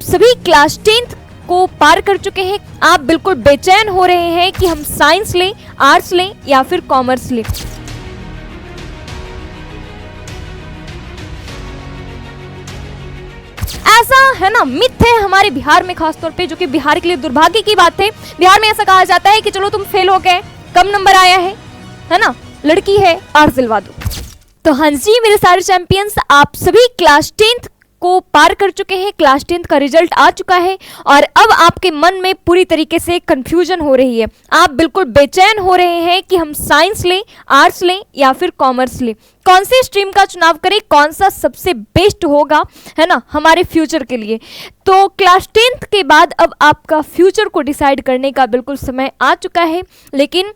सभी class 10th को पार कर चुके हैं। आप बिल्कुल बेचैन हो रहे हैं कि हम साइंस लें, आर्ट्स लें या फिर कॉमर्स लें। ऐसा है ना, मिथ है हमारे बिहार में खासतौर पे, जो कि बिहार के लिए दुर्भाग्य की बात है। बिहार में ऐसा कहा जाता है कि चलो तुम फेल हो गए, कम नंबर आया है ना, लड़की है आर्ट्स दिलवा दो। तो हाँ जी मेरे सारे चैंपियंस, आप सभी क्लास 10th को पार कर चुके हैं। क्लास 10th का रिजल्ट आ चुका है और अब आपके मन में पूरी तरीके से कंफ्यूजन हो रही है। आप बिल्कुल बेचैन हो रहे हैं कि हम साइंस लें, आर्ट्स लें या फिर कॉमर्स लें, कौन सी स्ट्रीम का चुनाव करें, कौन सा सबसे बेस्ट होगा, है ना, हमारे फ्यूचर के लिए। तो क्लास 10th के बाद अब आपका फ्यूचर को डिसाइड करने का बिल्कुल समय आ चुका है। लेकिन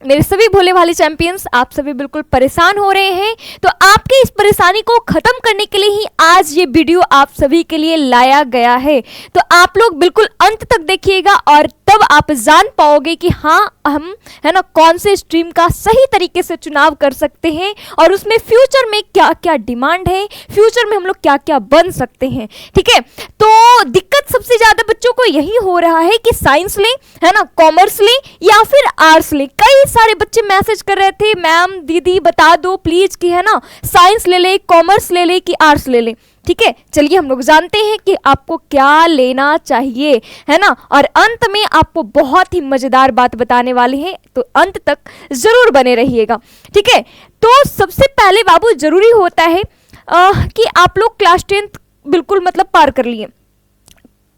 मेरे सभी भोले भाले चैंपियंस, आप सभी बिल्कुल परेशान हो रहे हैं। तो आपकी इस परेशानी को खत्म करने के लिए ही आज ये वीडियो आप सभी के लिए लाया गया है। तो आप लोग बिल्कुल अंत तक देखिएगा और तब आप जान पाओगे कि हाँ हम, है ना, कौन से स्ट्रीम का सही तरीके से चुनाव कर सकते हैं और उसमें फ्यूचर में क्या क्या डिमांड है, फ्यूचर में हम लोग क्या क्या बन सकते हैं। ठीक है, तो दिक्कत सबसे ज्यादा बच्चों को यही हो रहा है कि साइंस लें, है ना, कॉमर्स लें या फिर आर्ट्स लें। कई सारे बच्चे मैसेज कर रहे थे, मैम दीदी बता दो प्लीज कि, है ना, साइंस ले ले, कॉमर्स ले ले कि आर्ट्स ले ले। ठीक है, चलिए हम लोग जानते हैं कि आपको क्या लेना चाहिए, है ना, और अंत में आपको बहुत ही मजेदार बात बताने वाले हैं, तो अंत तक जरूर बने रहिएगा। ठीक है, तो सबसे पहले बाबू जरूरी होता है कि आप लोग क्लास 10th बिल्कुल मतलब पार कर लिए।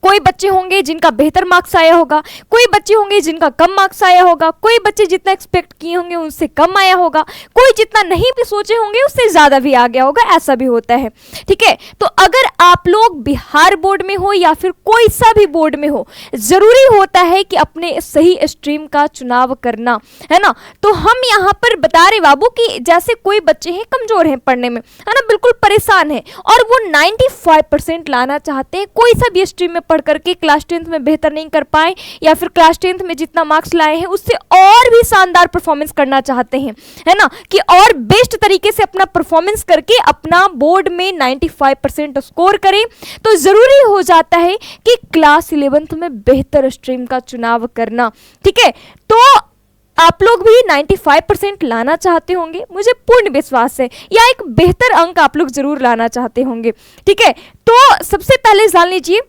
कोई बच्चे होंगे जिनका बेहतर मार्क्स आया होगा, कोई बच्चे होंगे जिनका कम मार्क्स आया होगा, कोई बच्चे जितना एक्सपेक्ट किए होंगे उनसे कम आया होगा, कोई जितना नहीं भी सोचे होंगे उससे ज़्यादा भी आ गया होगा, ऐसा भी होता है। ठीक है, तो अगर आप लोग बिहार बोर्ड में हो या फिर कोई सा भी बोर्ड में हो, ज़रूरी होता है कि अपने सही स्ट्रीम का चुनाव करना, है ना। तो हम यहाँ पर बता रहे बाबू कि जैसे कोई बच्चे हैं कमज़ोर हैं पढ़ने में, है ना, बिल्कुल परेशान है और वो 95% लाना चाहते हैं, कोई सा भी स्ट्रीम में पढ़ करके क्लास 10th में बेहतर नहीं कर पाए या फिर क्लास 10th में जितना मार्क्स लाए हैं उससे और भी शानदार परफॉर्मेंस करना चाहते हैं, है ना, कि और बेस्ट तरीके से अपना परफॉर्मेंस करके अपना बोर्ड में 95% स्कोर करें। तो जरूरी हो जाता है कि क्लास 11th में बेहतर स्ट्रीम का चुनाव करना। ठीक है, तो आप लोग भी 95% लाना चाहते होंगे, मुझे पूर्ण विश्वास है, या एक बेहतर अंक आप लोग जरूर लाना चाहते होंगे। ठीक है, तो सबसे पहले जान लीजिए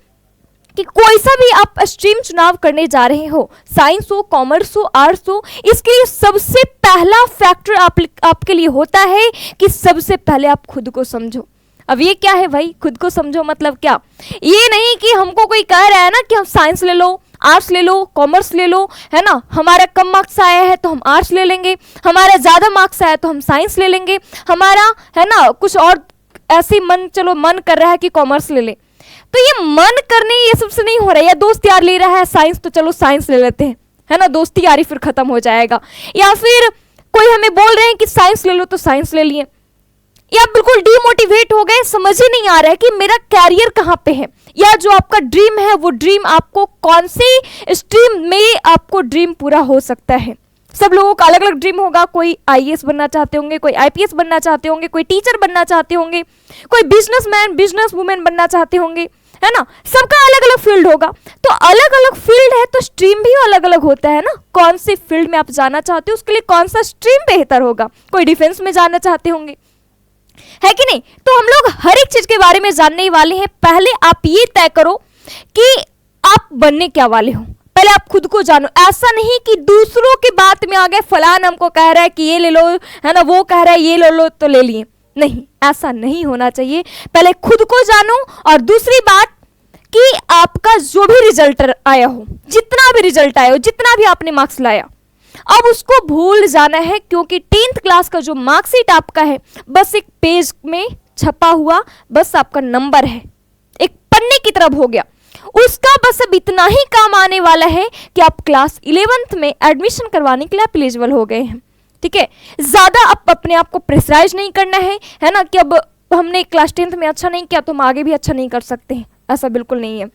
कि कोई सा भी आप स्ट्रीम चुनाव करने जा रहे हो, साइंस हो, कॉमर्स हो, आर्ट्स हो, इसके लिए सबसे पहला फैक्टर आपके लिए होता है कि सबसे पहले आप खुद को समझो। अब ये क्या है भाई, खुद को समझो मतलब क्या? ये नहीं कि हमको कोई कह रहा है ना कि हम साइंस ले लो, आर्ट्स ले लो, कॉमर्स ले लो, है ना, हमारा कम मार्क्स आया है तो हम आर्ट्स ले लेंगे, हमारा ज़्यादा मार्क्स आया तो हम साइंस ले लेंगे, हमारा, है ना, कुछ और ऐसे मन कर रहा है कि कॉमर्स ले लें। तो ये मन करने ये सबसे नहीं हो रहा है, या दोस्त यार ले रहा है साइंस तो चलो साइंस ले लेते हैं, है ना, दोस्ती यारी फिर खत्म हो जाएगा, या फिर कोई हमें बोल रहे हैं कि साइंस ले लो तो साइंस ले लिए, या बिल्कुल डीमोटिवेट हो गए, समझ ही नहीं आ रहा है कि मेरा कैरियर कहाँ पे है, या जो आपका ड्रीम है वो ड्रीम आपको कौन सी स्ट्रीम में आपको ड्रीम पूरा हो सकता है। सब लोगों का अलग अलग ड्रीम होगा, कोई आईएएस बनना चाहते होंगे, कोई आईपीएस बनना चाहते होंगे, कोई टीचर बनना चाहते होंगे, कोई बिजनेसमैन, बिजनेस वुमेन बनना चाहते होंगे, है ना, सबका अलग अलग फील्ड होगा। तो अलग अलग फील्ड है तो स्ट्रीम भी अलग अलग होता है ना, कौन सी फील्ड में आप जाना चाहते हो उसके लिए कौन सा स्ट्रीम बेहतर होगा। कोई डिफेंस में जाना चाहते होंगे, है कि नहीं। तो हम लोग हर एक चीज के बारे में जानने वाले हैं। पहले आप ये तय करो कि आप बनने क्या वाले हो, पहले आप खुद को जानो। ऐसा नहीं कि दूसरों की बात में आ गए, फलान हमको कह रहा है कि ये ले लो, है ना, वो कह रहा है ये ले लो तो ले लिए, नहीं, ऐसा नहीं होना चाहिए। पहले खुद को जानो। और दूसरी बात कि आपका जो भी रिजल्ट आया हो, जितना भी रिजल्ट आया हो, जितना भी आपने मार्क्स लाया, अब उसको भूल जाना है, क्योंकि 10th क्लास का जो मार्कशीट आपका है बस एक पेज में छपा हुआ, बस आपका नंबर है, एक पन्ने की तरफ हो गया। उसका बस अब इतना ही काम आने वाला है कि आप क्लास 11th में एडमिशन करवाने के लिए आप एलिजिबल हो गए हैं। ठीक है, ज्यादा आप अपने आप को प्रेशराइज नहीं करना है ना, कि अब हमने क्लास 10th में अच्छा नहीं किया तो हम आगे भी अच्छा नहीं कर सकते हैं, ऐसा बिल्कुल नहीं है।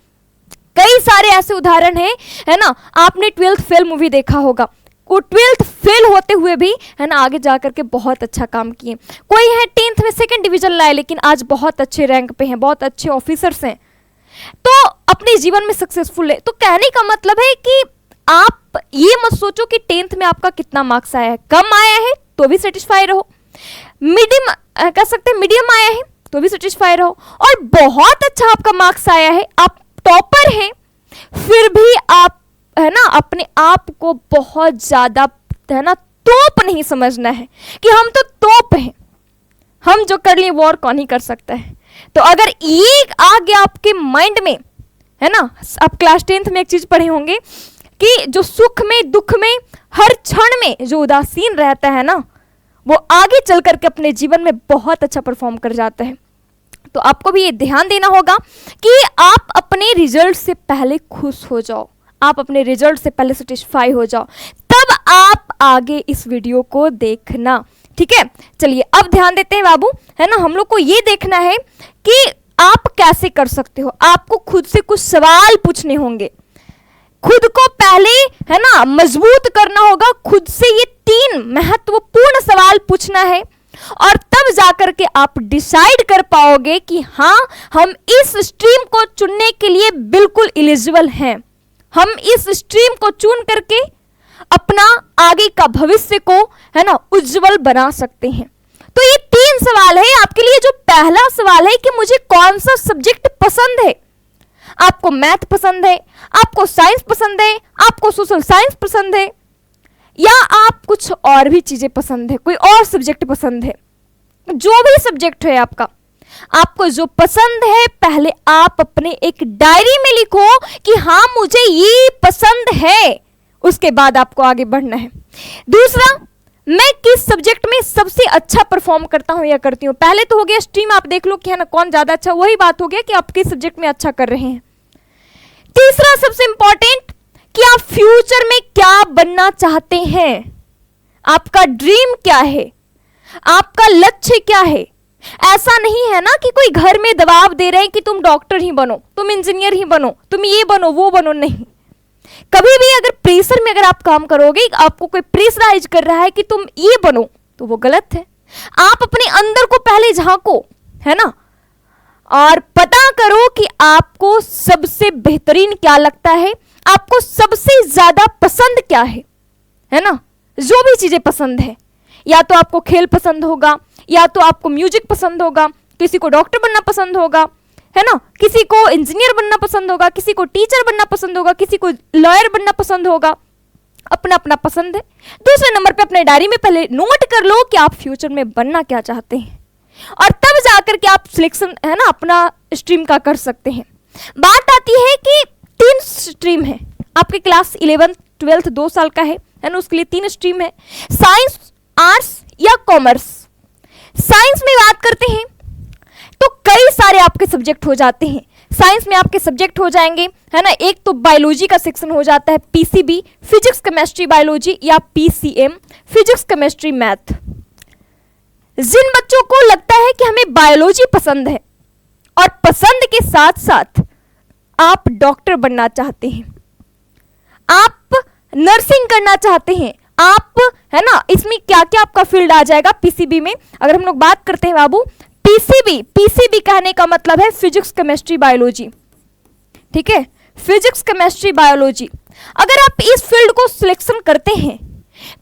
कई सारे ऐसे उदाहरण हैं, है ना, आपने 12th फेल मूवी देखा होगा, वो 12th फेल होते हुए भी, है ना, आगे जाकर के बहुत अच्छा काम किए। कोई है 10th में 2nd डिवीजन लाए लेकिन आज बहुत अच्छे रैंक पे हैं, बहुत अच्छे ऑफिसर्स हैं। तो अपने जीवन में सक्सेसफुल है। तो कहने का मतलब है कि आप ये मत सोचो कि 10th में आपका कितना मार्क्स आया है, कम आया है तो भी सेटिस्फाई रहो, मीडियम कह सकते हैं मीडियम आया है तो भी सेटिस्फाई रहो, और बहुत अच्छा आपका मार्क्स आया है, आप टॉपर हैं, फिर भी आप है ना अपने आप को बहुत ज्यादा है ना तोप नहीं समझना है कि हम तो तोप हैं, हम जो कर लिए वो और कौन ही कर सकता है। तो अगर ये आ गया आपके माइंड में, है ना, आप क्लास 10th में एक चीज पढ़े होंगे कि जो सुख में दुख में हर क्षण में जो उदासीन रहता है ना, वो आगे चल करके अपने जीवन में बहुत अच्छा परफॉर्म कर जाता है। तो आपको भी ये ध्यान देना होगा कि आप अपने रिजल्ट से पहले खुश हो जाओ, आप अपने रिजल्ट से पहले सेटिस्फाई हो जाओ, तब आप आगे इस वीडियो को देखना। ठीक है, चलिए अब ध्यान देते हैं बाबू, है ना, हम लोग को ये देखना है कि आप कैसे कर सकते हो। आपको खुद से कुछ सवाल पूछने होंगे, खुद को पहले है ना मजबूत करना होगा, खुद से ये 3 महत्वपूर्ण सवाल पूछना है, और तब जाकर के आप डिसाइड कर पाओगे कि हाँ हम इस स्ट्रीम को चुनने के लिए बिल्कुल एलिजिबल हैं, हम इस स्ट्रीम को चुन करके अपना आगे का भविष्य को है ना उज्जवल बना सकते हैं। तो ये 3 सवाल है आपके लिए। जो पहला सवाल है कि मुझे कौन सा सब्जेक्ट पसंद है। आपको मैथ पसंद है, आपको साइंस पसंद है, आपको सोशल साइंस पसंद है, या आप कुछ और भी चीजें पसंद है, कोई और सब्जेक्ट पसंद है, जो भी सब्जेक्ट है आपका, आपको जो पसंद है पहले आप अपने एक डायरी में लिखो कि हाँ मुझे ये पसंद है, उसके बाद आपको आगे बढ़ना है। दूसरा, मैं किस सब्जेक्ट में सबसे अच्छा परफॉर्म करता हूं या करती हूं। पहले तो हो गया स्ट्रीम, आप देख लो कि है ना कौन ज्यादा अच्छा, वही बात हो गया कि आप किस सब्जेक्ट में अच्छा कर रहे हैं। तीसरा सबसे इंपॉर्टेंट कि आप फ्यूचर में क्या बनना चाहते हैं, आपका ड्रीम क्या है, आपका लक्ष्य क्या है। ऐसा नहीं है ना कि कोई घर में दबाव दे रहे हैं कि तुम डॉक्टर ही बनो, तुम इंजीनियर ही बनो, तुम ये बनो वो बनो, नहीं। कभी भी अगर प्रेशर में अगर आप काम करोगे, आपको कोई प्रेशराइज कर रहा है कि तुम ये बनो, तो वो गलत है। आप अपने अंदर को पहले झांको, है ना, और पता करो कि आपको सबसे बेहतरीन क्या लगता है, आपको सबसे ज्यादा पसंद क्या है ना। जो भी चीजें पसंद है, या तो आपको खेल पसंद होगा, या तो आपको म्यूजिक पसंद होगा, किसी को डॉक्टर बनना पसंद होगा, है ना, किसी को इंजीनियर बनना पसंद होगा, किसी को टीचर बनना पसंद होगा, किसी को लॉयर बनना पसंद होगा, अपना अपना पसंद है। दूसरे नंबर पे अपने डायरी में पहले नोट कर लो कि आप फ्यूचर में बनना क्या चाहते हैं, और तब जाकर के आप सिलेक्शन है ना अपना स्ट्रीम का कर सकते हैं। बात आती है कि 3 स्ट्रीम है आपके, क्लास 11th 12th 2 साल का है ना, उसके लिए 3 स्ट्रीम है, साइंस, आर्ट्स या कॉमर्स। साइंस में बात करते हैं तो कई सारे आपके सब्जेक्ट हो जाते हैं। साइंस में आपके सब्जेक्ट हो जाएंगे, है ना, एक तो बायोलॉजी का सेक्शन हो जाता है, पीसीबी, फिजिक्स केमिस्ट्री बायोलॉजी, या पीसीएम, फिजिक्स केमिस्ट्री मैथ। जिन बच्चों को लगता है कि हमें बायोलॉजी पसंद है और पसंद के साथ साथ आप डॉक्टर बनना चाहते हैं, आप नर्सिंग करना चाहते हैं, आप है ना, इसमें क्या क्या आपका फील्ड आ जाएगा पीसीबी में। अगर हम लोग बात करते हैं बाबू पीसीबी कहने का मतलब है फिजिक्स केमिस्ट्री बायोलॉजी, ठीक है, फिजिक्स केमिस्ट्री बायोलॉजी। अगर आप इस फील्ड को सिलेक्शन करते हैं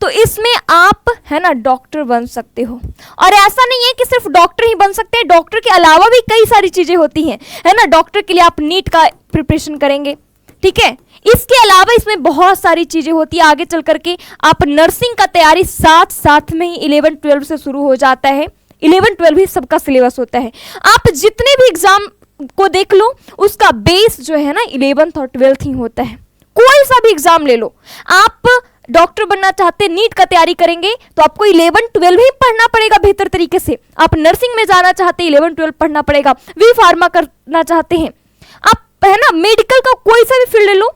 तो इसमें आप है ना डॉक्टर बन सकते हो। और ऐसा नहीं है कि सिर्फ डॉक्टर ही बन सकते हैं, डॉक्टर के अलावा भी कई सारी चीजें होती हैं, है ना। डॉक्टर के लिए आप नीट का प्रिपरेशन करेंगे, ठीक है। इसके अलावा इसमें बहुत सारी चीजें होती है, आगे चल करके आप नर्सिंग का तैयारी साथ साथ में ही 11-12 से शुरू हो जाता है। 11-12 ही सबका सिलेबस होता है। आप जितने भी एग्जाम को देख लो उसका बेस जो है ना 11th और 12th ही होता है। कोई सा भी एग्जाम ले लो, आप डॉक्टर बनना चाहते हैं, नीट का तैयारी करेंगे तो आपको 11-12 ही पढ़ना पड़ेगा बेहतर तरीके से। आप नर्सिंग में जाना चाहते हैं 11-12 पढ़ना पड़ेगा। वी फार्मा करना चाहते हैं आप, है ना, मेडिकल का कोई सा भी फील्ड ले लो,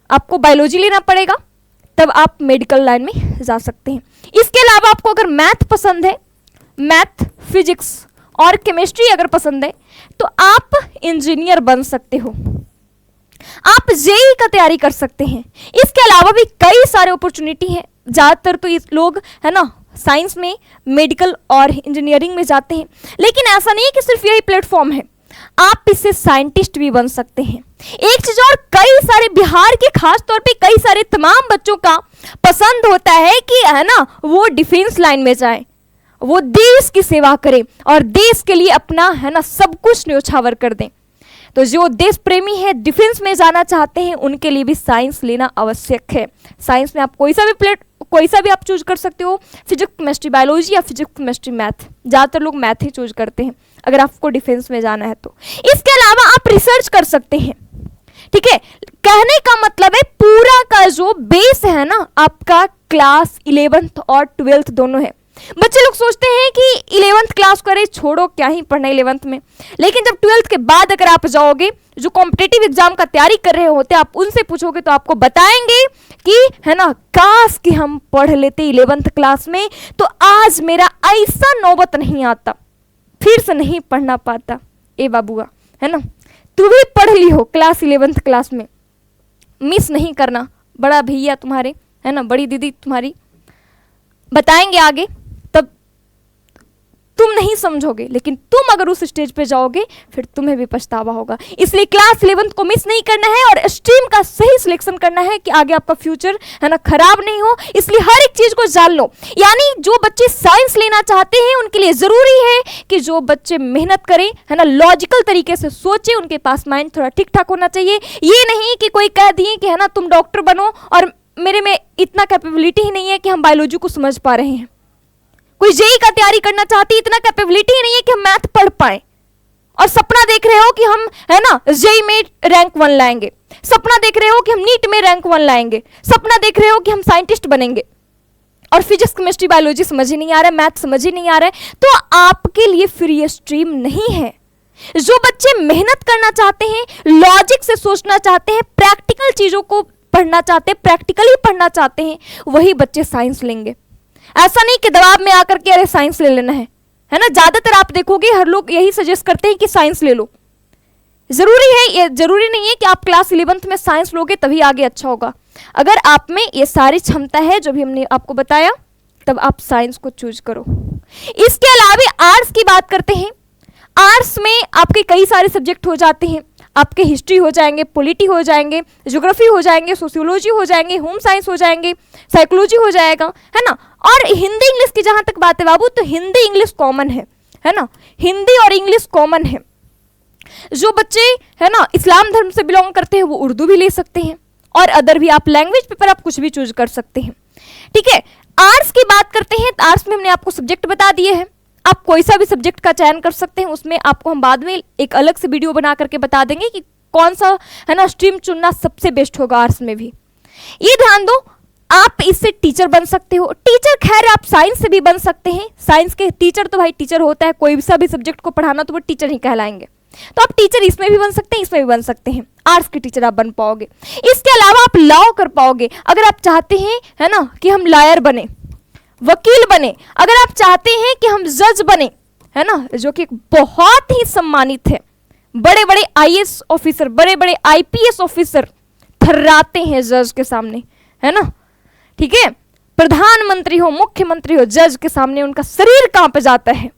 आपको बायोलॉजी लेना पड़ेगा, तब आप मेडिकल लाइन में जा सकते हैं। इसके अलावा आपको अगर मैथ पसंद है, मैथ, फिजिक्स और केमिस्ट्री अगर पसंद है तो आप इंजीनियर बन सकते हो, आप जेईई का तैयारी कर सकते हैं। इसके अलावा भी कई सारे अपॉर्चुनिटी हैं। ज़्यादातर तो इस लोग है ना साइंस में, मेडिकल और इंजीनियरिंग में जाते हैं, लेकिन ऐसा नहीं है कि सिर्फ यही प्लेटफॉर्म है। आप इससे साइंटिस्ट भी बन सकते हैं। एक चीज और, कई सारे बिहार के खास तौर पे कई सारे तमाम बच्चों का पसंद होता है कि है ना वो डिफेंस लाइन में जाए, वो देश की सेवा करें और देश के लिए अपना है ना सब कुछ न्योछावर कर दें। तो जो देश प्रेमी है, डिफेंस में जाना चाहते हैं, उनके लिए भी साइंस लेना आवश्यक है। साइंस में आप कोई सा भी आप चूज कर सकते हो, फिजिक्स केमिस्ट्री बायोलॉजी या फिजिक्स केमिस्ट्री मैथ। ज़्यादातर लोग मैथ ही चूज करते हैं अगर आपको डिफेंस में जाना है तो। इसके अलावा आप रिसर्च कर सकते हैं, ठीक है। कहने का मतलब है पूरा का जो बेस है ना आपका क्लास 11th और 12th दोनों है। बच्चे लोग सोचते हैं कि 11th क्लास करे, छोड़ो क्या ही पढ़ना 11th में, लेकिन जब 12th के बाद अगर आप जाओगे, जो कॉम्पिटिटिव एग्जाम का तैयारी कर रहे होते हैं, आप उनसे पूछोगे तो आपको बताएंगे कि है ना काश कि हम पढ़ लेते 11th क्लास में तो आज मेरा ऐसा नौबत नहीं आता, फिर से नहीं पढ़ना पाता। ए बाबुआ, है ना, तू भी पढ़ ली हो क्लास 11th क्लास में, मिस नहीं करना। बड़ा भैया तुम्हारे, है ना, बड़ी दीदी तुम्हारी बताएंगे आगे, तब तुम नहीं समझोगे, लेकिन तुम अगर उस स्टेज पे जाओगे फिर तुम्हें भी पछतावा होगा। इसलिए क्लास 11th को मिस नहीं करना है और स्ट्रीम का सही सिलेक्शन करना है कि आगे आपका फ्यूचर है ना खराब नहीं हो। इसलिए हर एक चीज को जान लो। यानी जो बच्चे साइंस लेना चाहते हैं उनके लिए जरूरी है कि जो बच्चे मेहनत करें, है ना, लॉजिकल तरीके से सोचे, उनके पास माइंड थोड़ा ठीक ठाक होना चाहिए। ये नहीं कि कोई कह दिए कि है ना तुम डॉक्टर बनो और मेरे में इतना कैपेबिलिटी ही नहीं है कि हम बायोलॉजी को समझ पा रहे हैं। कोई जेई का तैयारी करना चाहती है, इतना कैपेबिलिटी ही नहीं है कि हम मैथ पढ़ पाए, और सपना देख रहे हो कि हम है ना जेई में रैंक 1 लाएंगे, सपना देख रहे हो कि हम नीट में रैंक 1 लाएंगे, सपना देख रहे हो कि हम साइंटिस्ट बनेंगे, और फिजिक्स केमिस्ट्री बायोलॉजी समझ ही नहीं आ रहा है, मैथ समझ ही नहीं आ रहा है, तो आपके लिए फिर ये स्ट्रीम नहीं है। जो बच्चे मेहनत करना चाहते हैं, लॉजिक से सोचना चाहते हैं, प्रैक्टिकल चीजों को पढ़ना चाहते हैं, प्रैक्टिकली पढ़ना चाहते हैं, वही बच्चे साइंस लेंगे। ऐसा नहीं कि दबाव में आकर के अरे साइंस ले लेना है ना। ज्यादातर आप देखोगे हर लोग यही सजेस्ट करते हैं कि साइंस ले लो। जरूरी है, ये जरूरी नहीं है कि आप क्लास 11th में साइंस लोगे तभी आगे अच्छा होगा। अगर आप में ये सारी क्षमता है जो भी हमने आपको बताया, तब आप साइंस को चूज करो। इसके अलावा आर्ट्स की बात करते हैं। आर्ट्स में आपके कई सारे सब्जेक्ट हो जाते हैं। आपके हिस्ट्री हो जाएंगे, पॉलिटी हो जाएंगे, ज्योग्राफी हो जाएंगे, सोशियोलॉजी हो जाएंगे, होम साइंस हो जाएंगे, साइकोलॉजी हो जाएगा, है ना। और हिंदी इंग्लिश की जहां तक बात है बाबू, तो हिंदी इंग्लिश कॉमन है ना, हिंदी और इंग्लिश कॉमन है। जो बच्चे है ना इस्लाम धर्म से बिलोंग करते हैं वो उर्दू भी ले सकते हैं, और अदर भी आप लैंग्वेज पेपर आप कुछ भी चूज कर सकते हैं, ठीक है। आर्ट्स की बात करते हैं तो आर्ट्स में हमने आपको सब्जेक्ट बता दिए हैं। आप कोई सा भी सब्जेक्ट का चयन कर सकते हैं, उसमें आपको हम बाद में एक अलग से वीडियो बना करके बता देंगे कि कौन सा है ना स्ट्रीम चुनना सबसे बेस्ट होगा आर्ट्स में भी। ये ध्यान दो, आप इससे टीचर बन सकते हो। टीचर खैर आप साइंस से भी बन सकते हैं। साइंस के टीचर तो भाई टीचर होता है, कोई सा भी सब्जेक्ट को पढ़ाना तो वो टीचर ही कहलाएंगे। तो आप टीचर इसमें भी बन सकते हैं, इसमें भी बन सकते हैं। आर्ट्स के टीचर आप बन पाओगे। इसके अलावा आप लॉ कर पाओगे अगर आप चाहते हैं, है ना, कि हम लॉयर बने, वकील बने। अगर आप चाहते हैं कि हम जज बने, है ना, जो कि बहुत ही सम्मानित है, बड़े बड़े आईएएस ऑफिसर, बड़े बड़े आईपीएस ऑफिसर थर्राते हैं जज के सामने, है ना, ठीक है। प्रधानमंत्री हो, मुख्यमंत्री हो, जज के सामने उनका शरीर कांप जाता है।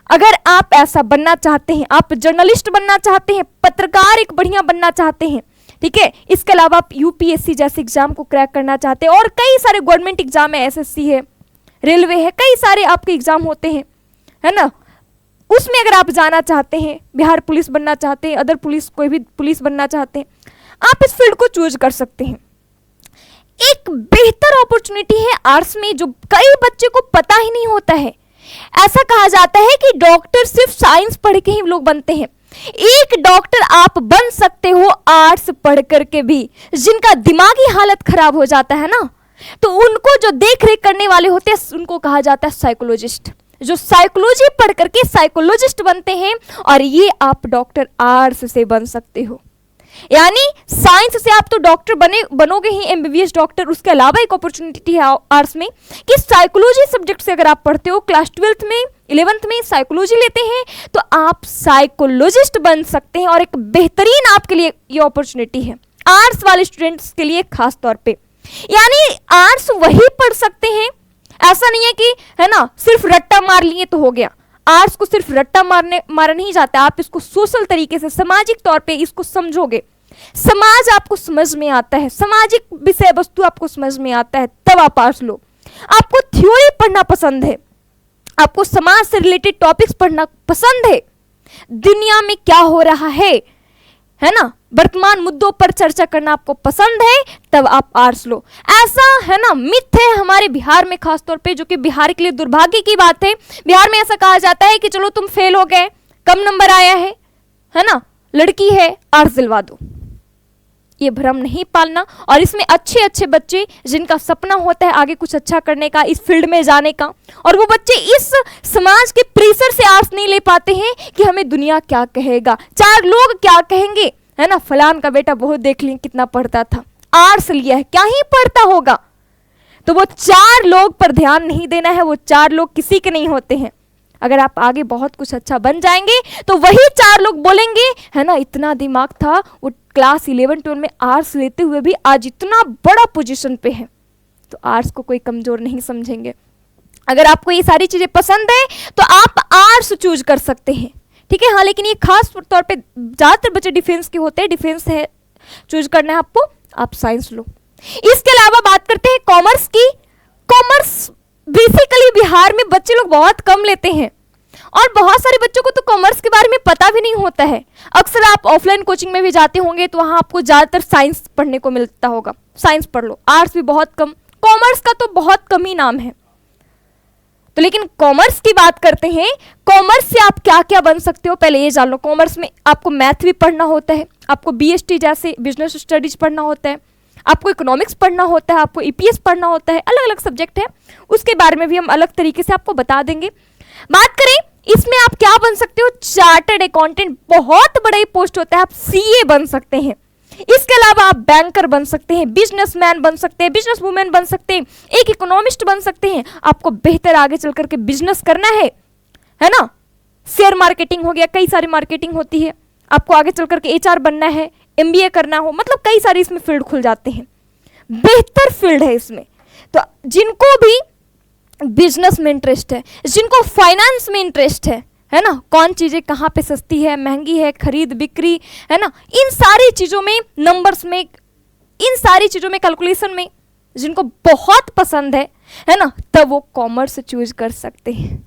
अगर आप ऐसा बनना चाहते हैं, आप जर्नलिस्ट बनना चाहते हैं, पत्रकार एक बढ़िया बनना चाहते हैं, ठीक है। इसके अलावा आप यूपीएससी जैसे एग्जाम को क्रैक करना चाहते हैं, और कई सारे गवर्नमेंट एग्जाम है, एसएससी है, रेलवे है, कई सारे आपके एग्जाम होते हैं, है ना। उसमें अगर आप जाना चाहते हैं, बिहार पुलिस बनना चाहते हैं, अदर पुलिस, कोई भी पुलिस बनना चाहते हैं, आप इस फील्ड को चूज कर सकते हैं। एक बेहतर अपॉर्चुनिटी है आर्ट्स में, जो कई बच्चे को पता ही नहीं होता है। ऐसा कहा जाता है कि डॉक्टर सिर्फ साइंस पढ़ के ही लोग बनते हैं। एक डॉक्टर आप बन सकते हो आर्ट्स पढ़ करके भी। जिनका दिमागी हालत खराब हो जाता है ना, तो उनको जो देख रेख करने वाले होते हैं उनको कहा जाता है साइकोलॉजिस्ट। जो साइकोलॉजी पढ़ करके साइकोलॉजिस्ट बनते हैं, और ये आप डॉक्टर आर्ट्स से बन सकते हो। यानी साइंस से आप तो डॉक्टर बनोगे ही, एमबीबीएस डॉक्टर। उसके अलावा एक अपॉर्चुनिटी है आर्ट्स में कि साइकोलॉजी सब्जेक्ट से अगर आप पढ़ते हो, क्लास 12th में 11th में साइकोलॉजी लेते हैं, तो आप साइकोलॉजिस्ट बन सकते हैं। और एक बेहतरीन आपके लिए ये अपॉर्चुनिटी है आर्ट्स वाले स्टूडेंट्स के लिए खास तौर पे। यानी आर्ट्स वही पढ़ सकते हैं, ऐसा नहीं है कि है ना सिर्फ रट्टा मार लिए तो हो गया। आर्ट्स को सिर्फ रट्टा मारा नहीं जाता, आप इसको सोशल तरीके से, सामाजिक तौर पे इसको समझोगे, समाज आपको समझ में आता है, सामाजिक विषय वस्तु आपको समझ में आता है, तब आप आर्ट्स लो। आपको थ्योरी पढ़ना पसंद है, आपको समाज से रिलेटेड टॉपिक्स पढ़ना पसंद है, दुनिया में क्या हो रहा है ना, वर्तमान मुद्दों पर चर्चा करना आपको पसंद है, तब आप आर्ट्स लो। ऐसा है ना मिथ है हमारे बिहार में खास तौर पे, जो कि बिहार के लिए दुर्भाग्य की बात है। बिहार में ऐसा कहा जाता है कि चलो तुम फेल हो गए, कम नंबर आया है ना, लड़की है, आर्ट्स दिलवा दो। ये भ्रम नहीं पालना। और इसमें अच्छे अच्छे बच्चे जिनका सपना होता है आगे कुछ अच्छा करने का, इस फील्ड में जाने का, और वो बच्चे इस समाज के प्रेशर से आर्ट्स नहीं ले पाते हैं कि हमें दुनिया क्या कहेगा, चार लोग क्या कहेंगे, है ना, फलान का बेटा बहुत देख ली कितना पढ़ता था, आर्ट्स लिया है, क्या ही पढ़ता होगा। तो वो चार लोग पर ध्यान नहीं देना है, वो चार लोग किसी के नहीं होते हैं। अगर आप आगे बहुत कुछ अच्छा बन जाएंगे तो वही चार लोग बोलेंगे, है ना, इतना दिमाग था, वो क्लास 11-12 में आर्ट्स लेते हुए भी आज इतना बड़ा पोजीशन पे है। तो आर्ट्स को कोई कमजोर नहीं समझेंगे। अगर आपको ये सारी चीजें पसंद है तो आप आर्ट्स चूज कर सकते हैं, ठीक है। हाँ, लेकिन ये खास तौर पे ज्यादातर बच्चे डिफेंस के होते हैं, डिफेंस है चूज करना है आपको, आप साइंस लो। इसके अलावा बात करते हैं कॉमर्स की। कॉमर्स बेसिकली बिहार में बच्चे लोग बहुत कम लेते हैं, और बहुत सारे बच्चों को तो कॉमर्स के बारे में पता भी नहीं होता है। अक्सर आप ऑफलाइन कोचिंग में भी जाते होंगे तो वहां आपको ज्यादातर साइंस पढ़ने को मिलता होगा, साइंस पढ़ लो। आर्ट्स भी बहुत कम, कॉमर्स का तो बहुत कम ही नाम है। तो लेकिन कॉमर्स की बात करते हैं, कॉमर्स से आप क्या क्या बन सकते हो पहले ये जान लो। कॉमर्स में आपको मैथ भी पढ़ना होता है, आपको बीएसटी जैसे बिजनेस स्टडीज पढ़ना होता है, आपको इकोनॉमिक्स पढ़ना होता है, आपको ईपीएस पढ़ना होता है, अलग अलग सब्जेक्ट है, उसके बारे में भी हम अलग तरीके से आपको बता देंगे। बात करें इसमें आप क्या बन सकते हो, चार्टर्ड अकाउंटेंट, बहुत बड़ा ही पोस्ट होता है, आप सीए बन सकते हैं। इसके अलावा आप बैंकर बन सकते हैं, बिजनेसमैन बन सकते हैं, बिजनेस वुमेन बन सकते हैं, एक इकोनॉमिस्ट बन सकते हैं। आपको बेहतर आगे चल करके बिजनेस करना है ना, शेयर मार्केटिंग हो गया, कई सारी मार्केटिंग होती है, आपको आगे चल करके एचआर बनना है, एमबीए करना हो, मतलब कई सारे इसमें फील्ड खुल जाते हैं, बेहतर फील्ड है इसमें। तो जिनको भी बिजनेस में इंटरेस्ट है, जिनको फाइनेंस में इंटरेस्ट है ना, कौन चीजें कहाँ पे सस्ती है, महंगी है, खरीद बिक्री, है ना, इन सारी चीजों में, नंबर्स में, इन सारी चीजों में, कैलकुलेशन में जिनको बहुत पसंद है ना, तब वो कॉमर्स चूज कर सकते हैं।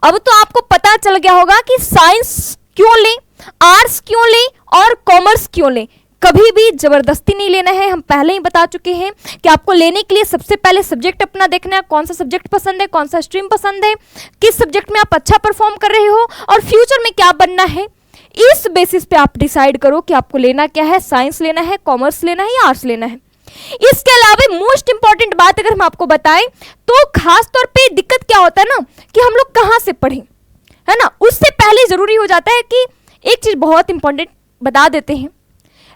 अब तो आपको पता चल गया होगा कि साइंस क्यों लें, आर्ट्स क्यों लें और कॉमर्स क्यों लें। कभी भी जबरदस्ती नहीं लेना है। हम पहले ही बता चुके हैं कि आपको लेने के लिए सबसे पहले सब्जेक्ट अपना देखना है, कौन सा सब्जेक्ट पसंद है, कौन सा स्ट्रीम पसंद है, किस सब्जेक्ट में आप अच्छा परफॉर्म कर रहे हो और फ्यूचर में क्या बनना है। इस बेसिस पे आप डिसाइड करो कि आपको लेना क्या है, साइंस लेना है, कॉमर्स लेना है या आर्ट्स लेना है। इसके अलावा मोस्ट इंपॉर्टेंट बात अगर हम आपको बताएं तो खास तौर पे दिक्कत क्या होता है ना कि हम लोग कहां से पढ़ें, है ना, उससे पहले जरूरी हो जाता है कि एक चीज बहुत इंपॉर्टेंट बता देते हैं,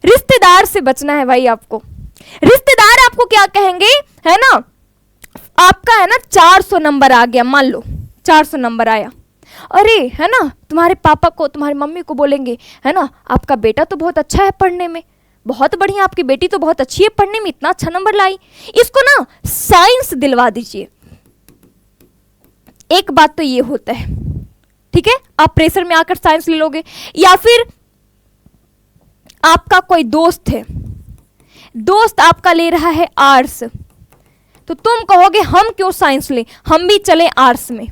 रिश्तेदार से बचना है भाई। आपको रिश्तेदार आपको क्या कहेंगे, है ना, आपका है ना 400 नंबर आ गया, मान लो 400 नंबर आया, अरे है ना, तुम्हारे पापा को, तुम्हारी मम्मी को बोलेंगे, है ना, आपका बेटा तो बहुत अच्छा है पढ़ने में, बहुत बढ़िया, आपकी बेटी तो बहुत अच्छी है पढ़ने में, इतना अच्छा नंबर लाई, इसको ना साइंस दिलवा दीजिए। एक बात तो ये होता है, ठीक है, आप प्रेशर में आकर साइंस ले लोगे। या फिर आपका कोई दोस्त है, दोस्त आपका ले रहा है आर्ट्स, तो तुम कहोगे हम क्यों साइंस लें, हम भी चले आर्ट्स में।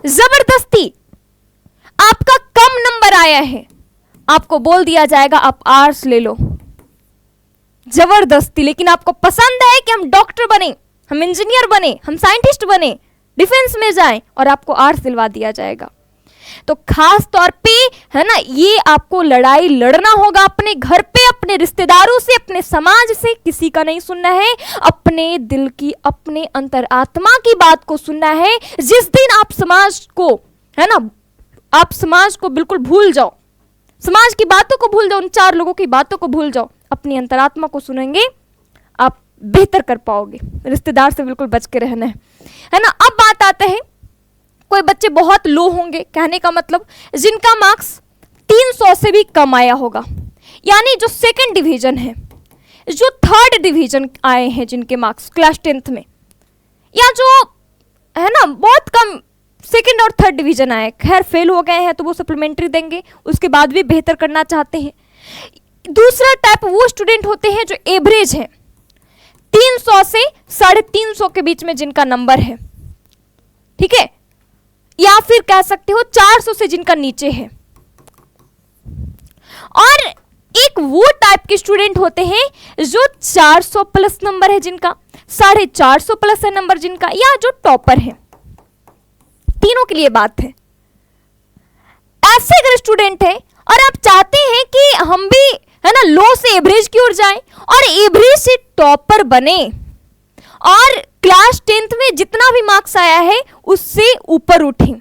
जबरदस्ती आपका कम नंबर आया है, आपको बोल दिया जाएगा आप आर्ट्स ले लो, जबरदस्ती। लेकिन आपको पसंद है कि हम डॉक्टर बने, हम इंजीनियर बने, हम साइंटिस्ट बने, डिफेंस में जाएं, और आपको आर्ट्स दिलवा दिया जाएगा। तो खास तौर पे, है ना, ये आपको लड़ाई लड़ना होगा अपने घर पे, अपने रिश्तेदारों से, अपने समाज से, किसी का नहीं सुनना है, अपने दिल की, अपने अंतरात्मा की बात को सुनना है। जिस दिन आप समाज को, है ना, आप समाज को बिल्कुल भूल जाओ, समाज की बातों को भूल जाओ, उन चार लोगों की बातों को भूल जाओ, अपनी अंतरात्मा को सुनेंगे, आप बेहतर कर पाओगे। रिश्तेदार से बिल्कुल बच के रहना है ना। अब बात आता है, कोई बच्चे बहुत लो होंगे, कहने का मतलब जिनका मार्क्स 300 से भी कम आया होगा, यानी जो सेकंड डिवीजन है, जो थर्ड डिवीजन आए हैं, जिनके मार्क्स क्लास 10th में, या जो है ना बहुत कम सेकंड और थर्ड डिवीजन आए, खैर फेल हो गए हैं तो वो सप्लीमेंट्री देंगे, उसके बाद भी बेहतर करना चाहते हैं। दूसरा टाइप वो स्टूडेंट होते हैं जो एवरेज है, 300 से 350 के बीच में जिनका नंबर है, ठीक है, या फिर कह सकते हो 400 से जिनका नीचे है। और एक वो टाइप के स्टूडेंट होते हैं जो 400 प्लस नंबर है जिनका, 450 प्लस है नंबर जिनका, या जो टॉपर है। तीनों के लिए बात है। ऐसे अगर स्टूडेंट है और आप चाहते हैं कि हम भी है ना लो से एवरेज की ओर जाएं और एवरेज से टॉपर बने और क्लास 10th में जितना भी मार्क्स आया है उससे ऊपर उठें,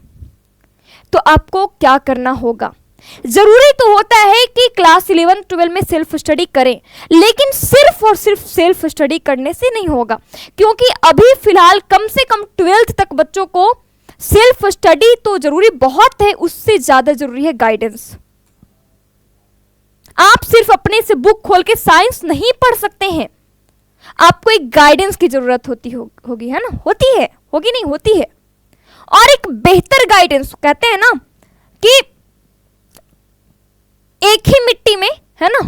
तो आपको क्या करना होगा? जरूरी तो होता है कि क्लास 11 12 में सेल्फ स्टडी करें, लेकिन सिर्फ और सिर्फ सेल्फ स्टडी करने से नहीं होगा, क्योंकि अभी फिलहाल कम से कम 12th तक बच्चों को सेल्फ स्टडी तो जरूरी बहुत है, उससे ज्यादा जरूरी है गाइडेंस। आप सिर्फ अपने से बुक खोल के साइंस नहीं पढ़ सकते हैं, आपको एक गाइडेंस की जरूरत होगी, है ना, होती है, होगी नहीं, होती है। और एक बेहतर गाइडेंस, कहते हैं ना कि एक ही मिट्टी में है ना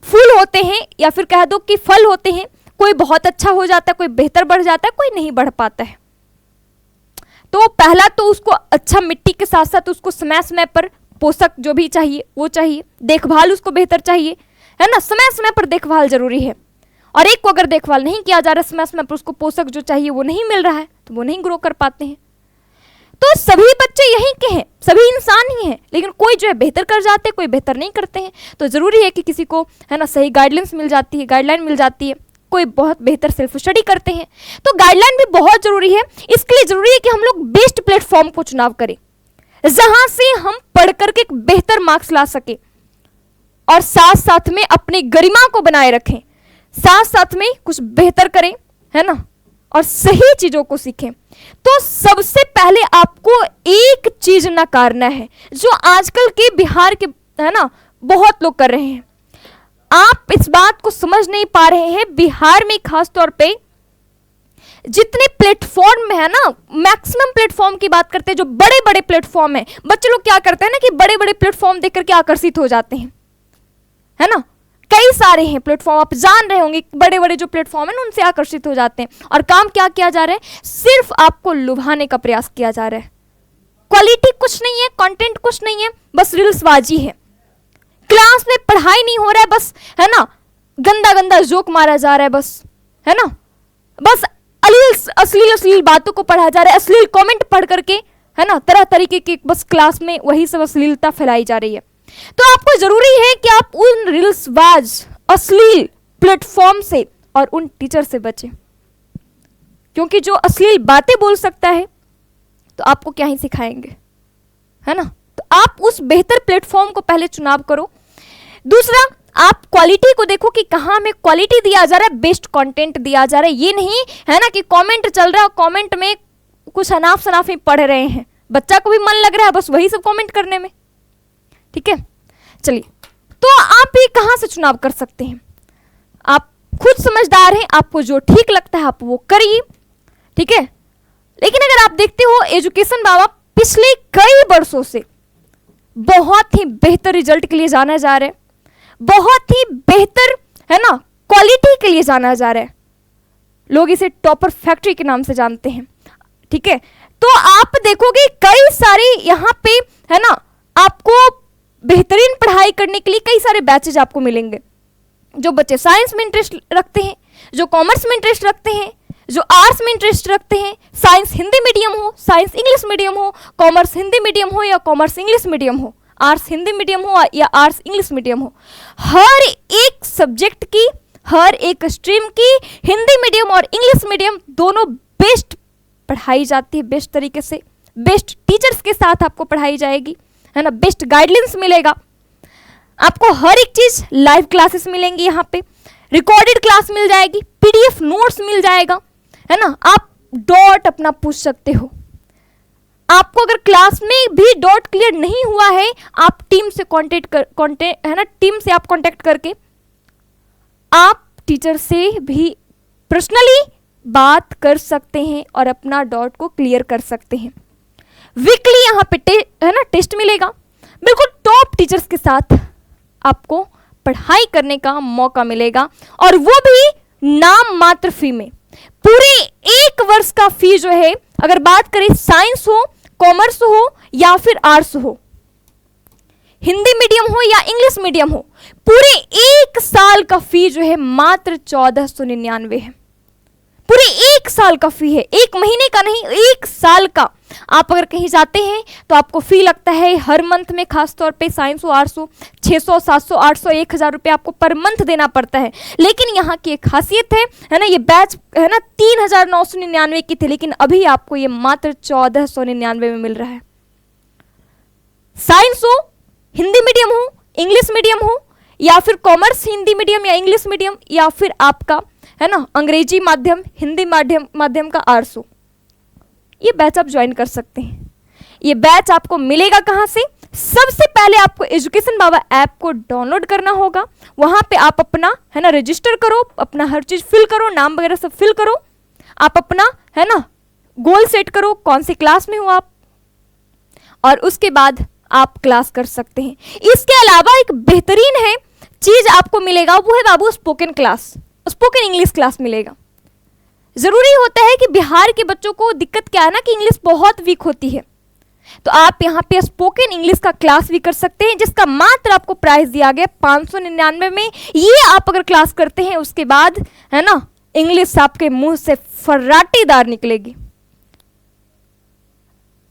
फूल होते हैं, या फिर कह दो कि फल होते हैं, कोई बहुत अच्छा हो जाता है, कोई बेहतर बढ़ जाता है, कोई नहीं बढ़ पाता है। तो पहला तो उसको अच्छा मिट्टी के साथ साथ उसको समय समय पर पोषक जो भी चाहिए वो चाहिए, देखभाल उसको बेहतर चाहिए, है ना, समय समय पर देखभाल जरूरी है। और एक को अगर देखभाल नहीं किया जा रहा समय समय पर, उसको पोषक जो चाहिए वो नहीं मिल रहा है, तो वो नहीं ग्रो कर पाते हैं। तो सभी बच्चे यहीं के हैं, सभी इंसान ही हैं, लेकिन कोई जो है बेहतर कर जाते हैं, कोई बेहतर नहीं करते हैं। तो जरूरी है कि किसी को है ना सही गाइडलाइंस मिल जाती है, गाइडलाइन मिल जाती है, कोई बहुत बेहतर सेल्फ स्टडी करते हैं। तो गाइडलाइन भी बहुत जरूरी है। इसके लिए जरूरी है कि हम लोग बेस्ट प्लेटफॉर्म को चुनाव करें, जहां से हम पढ़ करके एक बेहतर मार्क्स ला सके और साथ साथ में अपनी गरिमा को बनाए रखें, साथ साथ में कुछ बेहतर करें, है ना, और सही चीजों को सीखें। तो सबसे पहले आपको एक चीज नकारना है जो आजकल के बिहार के है ना बहुत लोग कर रहे हैं। आप इस बात को समझ नहीं पा रहे हैं, बिहार में खास तौर पे जितने प्लेटफॉर्म में है ना, मैक्सिमम प्लेटफॉर्म की बात करते हैं, जो बड़े बड़े प्लेटफॉर्म है, बच्चे लोग क्या करते हैं ना कि बड़े बड़े प्लेटफॉर्म देख करके आकर्षित हो जाते हैं, है ना। कई सारे हैं प्लेटफॉर्म, आप जान रहे होंगे, बड़े बड़े जो प्लेटफॉर्म है ना उनसे आकर्षित हो जाते हैं। और काम क्या किया जा रहा है? सिर्फ आपको लुभाने का प्रयास किया जा रहा है। क्वालिटी कुछ नहीं है, कंटेंट कुछ नहीं है, बस रील्सबाजी है। क्लास में पढ़ाई नहीं हो रहा है, बस है ना गंदा गंदा जोक मारा जा रहा है, बस है ना, बस अश्लील अश्लील बातों को पढ़ा जा रहा है, अश्लील कमेंट पढ़ करके है ना तरह तरीके की बस क्लास में वही सब अश्लीलता फैलाई जा रही है। तो आपको जरूरी है कि आप उन रील्सबाज अश्लील प्लेटफॉर्म से और उन टीचर से बचें, क्योंकि जो अश्लील बातें बोल सकता है तो आपको क्या ही सिखाएंगे, है ना। तो आप उस बेहतर प्लेटफॉर्म को पहले चुनाव करो। दूसरा, आप क्वालिटी को देखो कि कहाँ हमें क्वालिटी दिया जा रहा है, बेस्ट कंटेंट दिया जा रहा है। ये नहीं है ना कि कमेंट चल रहा है, कमेंट में कुछ अनाप शनाप ही पढ़ रहे हैं, बच्चा को भी मन लग रहा है बस वही सब कमेंट करने में, ठीक है। चलिए, तो आप ये कहाँ से चुनाव कर सकते हैं? आप खुद समझदार हैं, आपको जो ठीक लगता है आप वो करिए, ठीक है। लेकिन अगर आप देखते हो एजुकेशन बाबा पिछले कई वर्षों से बहुत ही बेहतर रिजल्ट के लिए जाना जा रहा है, बहुत ही बेहतर है ना क्वालिटी के लिए जाना जा रहा है। लोग इसे टॉपर फैक्ट्री के नाम से जानते हैं, ठीक है। तो आप देखोगे कई सारे यहाँ पे है ना आपको बेहतरीन पढ़ाई करने के लिए कई सारे बैचेज आपको मिलेंगे। जो बच्चे साइंस में इंटरेस्ट रखते हैं, जो कॉमर्स में इंटरेस्ट रखते हैं, जो आर्ट्स में इंटरेस्ट रखते हैं, साइंस हिंदी मीडियम हो, साइंस इंग्लिश मीडियम हो, कॉमर्स हिंदी मीडियम हो या कॉमर्स इंग्लिश मीडियम हो, आर्ट्स हिंदी मीडियम हो या आर्ट्स इंग्लिश मीडियम हो, हर एक सब्जेक्ट की, हर एक स्ट्रीम की हिंदी मीडियम और इंग्लिश मीडियम दोनों बेस्ट पढ़ाई जाती है, बेस्ट तरीके से, बेस्ट टीचर्स के साथ आपको पढ़ाई जाएगी, है ना, बेस्ट गाइडलाइंस मिलेगा आपको। हर एक चीज लाइव क्लासेस मिलेंगी, यहाँ पे रिकॉर्डेड क्लास मिल जाएगी, पीडीएफ नोट्स मिल जाएगा, है ना। आप डॉट अपना पूछ सकते हो। आपको अगर क्लास में भी डॉट क्लियर नहीं हुआ है, आप टीम से है ना, टीम से आप कांटेक्ट करके आप टीचर से भी पर्सनली बात कर सकते हैं और अपना डॉट को क्लियर कर सकते हैं। वीकली यहाँ पे है ना टेस्ट मिलेगा, बिल्कुल टॉप टीचर्स के साथ आपको पढ़ाई करने का मौका मिलेगा, और वो भी नाम मात्र फी में। पूरे 1 वर्ष का फी जो है, अगर बात करें साइंस हो, कॉमर्स हो या फिर आर्ट्स हो, हिंदी मीडियम हो या इंग्लिश मीडियम हो, पूरे 1 साल का फी जो है मात्र 1499 है। पूरे 1 साल का फी है, 1 महीने का नहीं, 1 साल का। आप अगर कहीं जाते हैं तो आपको फी लगता है हर मंथ में, खासतौर पे साइंस हो, आर्ट्स हो, 600, 700, 800, 1000 रुपये आपको पर मंथ देना पड़ता है। लेकिन यहाँ की एक खासियत है ना, ये बैच है ना 3999 की थी, लेकिन अभी आपको ये मात्र 1499 में मिल रहा है। साइंस हो, हिंदी मीडियम हो, इंग्लिश मीडियम हो, या फिर कॉमर्स हिंदी मीडियम या इंग्लिश मीडियम, या फिर आपका है ना अंग्रेजी माध्यम, हिंदी माध्यम का आर्ट्स हो, ये बैच आप ज्वाइन कर सकते हैं। ये बैच आपको मिलेगा कहाँ से? सबसे पहले आपको एजुकेशन बाबा ऐप को डाउनलोड करना होगा। वहां पे आप अपना है ना रजिस्टर करो, अपना हर चीज फिल करो, नाम वगैरह सब फिल करो, आप अपना है ना गोल सेट करो, कौन सी क्लास में हो आप, और उसके बाद आप क्लास कर सकते हैं। इसके अलावा एक बेहतरीन है चीज आपको मिलेगा, वो है Babu spoken class, spoken English class मिलेगा। जरूरी होता है कि बिहार के बच्चों को दिक्कत क्या है ना कि इंग्लिश बहुत वीक होती है, तो आप यहाँ पे स्पोकन इंग्लिश का क्लास भी कर सकते हैं, जिसका मात्र आपको प्राइस दिया गया 599 में। ये आप अगर क्लास करते हैं उसके बाद है ना इंग्लिश आपके मुंह से फर्राटेदार निकलेगी।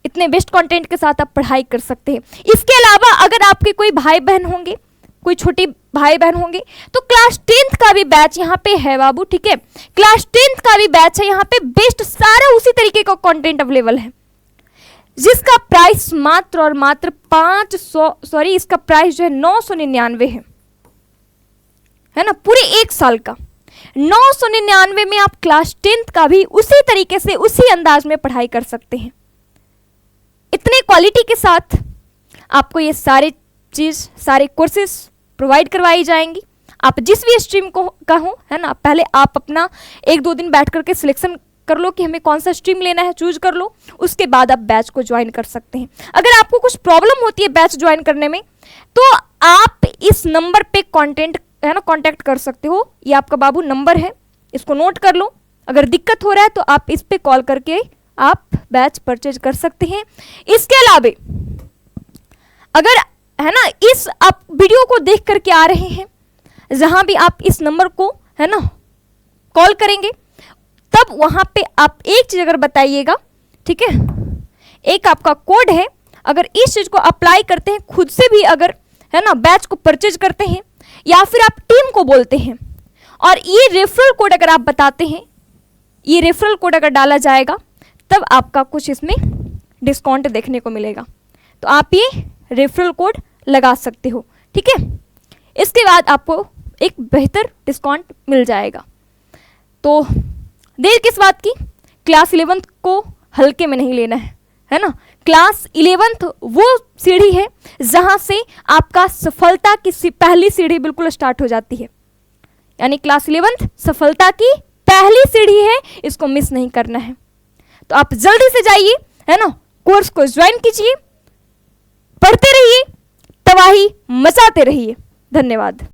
इतने बेस्ट कंटेंट के साथ आप पढ़ाई कर सकते हैं। इसके अलावा अगर आपके कोई भाई बहन होंगे, कोई छोटे भाई बहन होंगे, तो क्लास 10th का भी बैच यहाँ पे है बाबू, ठीक है। क्लास 10th का भी बैच है यहाँ पे, बेस्ट सारा उसी तरीके का कंटेंट अवेलेबल है, जिसका प्राइस मात्र और मात्र 500 इसका प्राइस जो है 999 है ना, पूरे 1 साल का 999 में आप क्लास 10th का भी उसी तरीके से उसी अंदाज में पढ़ाई कर सकते हैं। इतने क्वालिटी के साथ आपको ये सारे चीज, सारे कोर्सेज प्रोवाइड करवाई जाएंगी। आप जिस भी स्ट्रीम को का हो है ना, पहले आप अपना 1-2 दिन बैठ करके सिलेक्शन कर लो कि हमें कौन सा स्ट्रीम लेना है, चूज कर लो, उसके बाद आप बैच को ज्वाइन कर सकते हैं। अगर आपको कुछ प्रॉब्लम होती है बैच ज्वाइन करने में, तो आप इस नंबर पे कांटेक्ट कर सकते हो। ये आपका बाबू नंबर है, इसको नोट कर लो। अगर दिक्कत हो रहा है तो आप इस पे कॉल करके आप बैच परचेज कर सकते हैं। इसके अलावा अगर है ना इस आप वीडियो को देख करके आ रहे हैं, जहां भी आप इस नंबर को है ना कॉल करेंगे, तब वहां पे आप एक चीज अगर बताइएगा, ठीक है, एक आपका कोड है, अगर इस चीज को अप्लाई करते हैं खुद से भी, अगर है ना बैच को परचेज करते हैं, या फिर आप टीम को बोलते हैं और ये रेफरल कोड अगर आप बताते हैं, ये रेफरल कोड अगर डाला जाएगा, तब आपका कुछ इसमें डिस्काउंट देखने को मिलेगा। तो आप ये रेफरल कोड लगा सकते हो, ठीक है। इसके बाद आपको एक बेहतर डिस्काउंट मिल जाएगा। तो देर किस बात की, क्लास 11th को हल्के में नहीं लेना है ना। क्लास 11th वो सीढ़ी है जहां से आपका सफलता की पहली सीढ़ी बिल्कुल स्टार्ट हो जाती है। यानी क्लास 11th सफलता की पहली सीढ़ी है, इसको मिस नहीं करना है। तो आप जल्दी से जाइए है ना, कोर्स को ज्वाइन कीजिए, पढ़ते रहिए, तबाही मचाते रहिए। धन्यवाद।